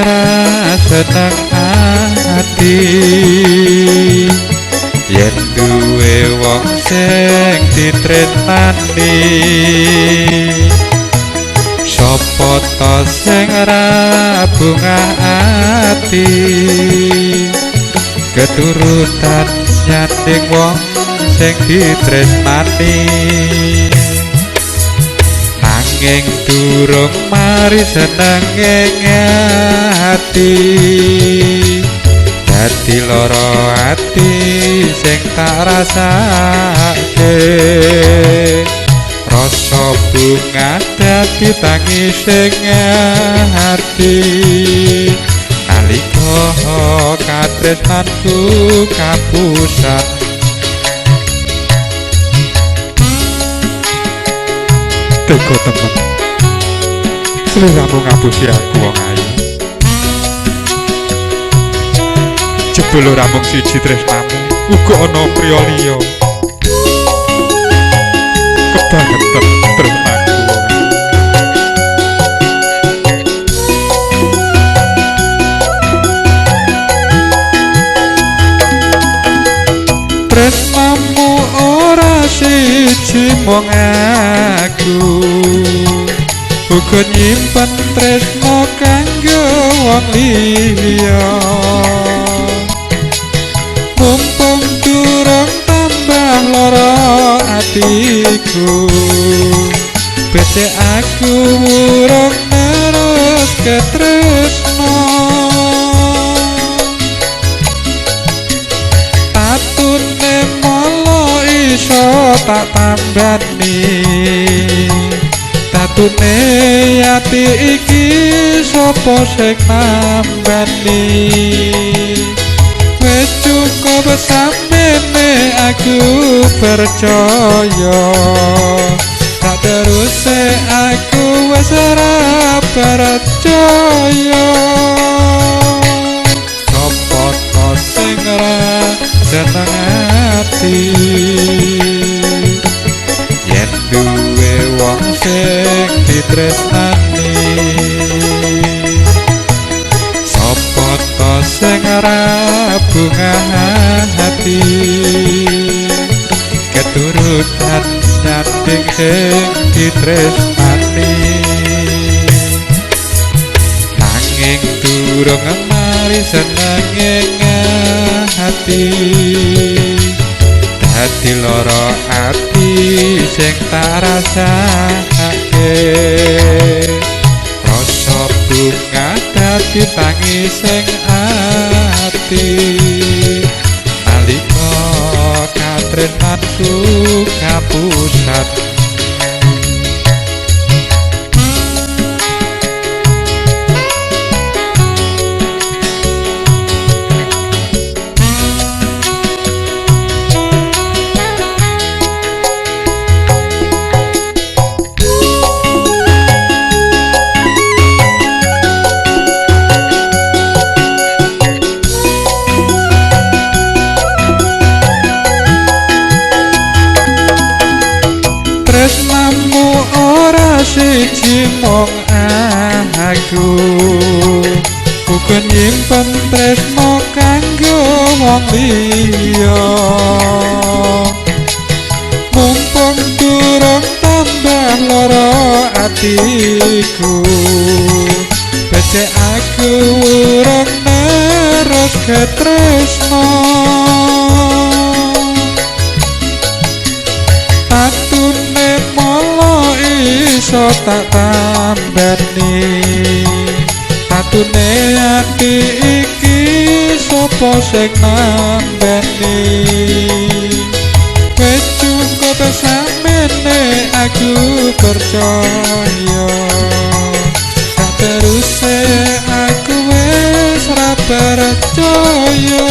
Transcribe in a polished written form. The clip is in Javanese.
ra seneng ati yen duwe wong sing ditresnani sapa ta sing ra bungah ati keturutan nyanding wong sing ditresnani nanging durung mari senenge ati dadi lara ati sing tak rasake rasa bunga dadi tangis sing ati nalika katresnanku kapusat teko temen seliramu ngapusi aku wong ayu jebul ora mung siji tresnamu uga ana priya liya kebangetan tresnaku wong ayu tresnamu ora siji mung aku uga nyimpen tresno kanggo wong liya mumpung durung tambah lara atiku becek aku urung terus ketresno tatune molo iso tak tambani tatune ati iki sapa sing nambani wis cukup samene aku percaya tak terus aku wis ora percaya sapa to sing ora seneng ati yen duwe wong sing ditresnani sapa to sing ora bungah hati keturutan nyanding sing ditresnani nanging durung mari senenge hati dadi lara ati sing tak rasake rasa bunga dadi tangis sing ati nalika katresnanku kapusat tresnamu ora siji mung aku uga nyimpen tresno kanggo wong liya mumpung durung tambah lara atiku becek aku urung terus ketresno tatune molo iso tak tambani tatune ati iki sapa sing nambani wis cukup samene aku percaya tak terus aku wis ora percaya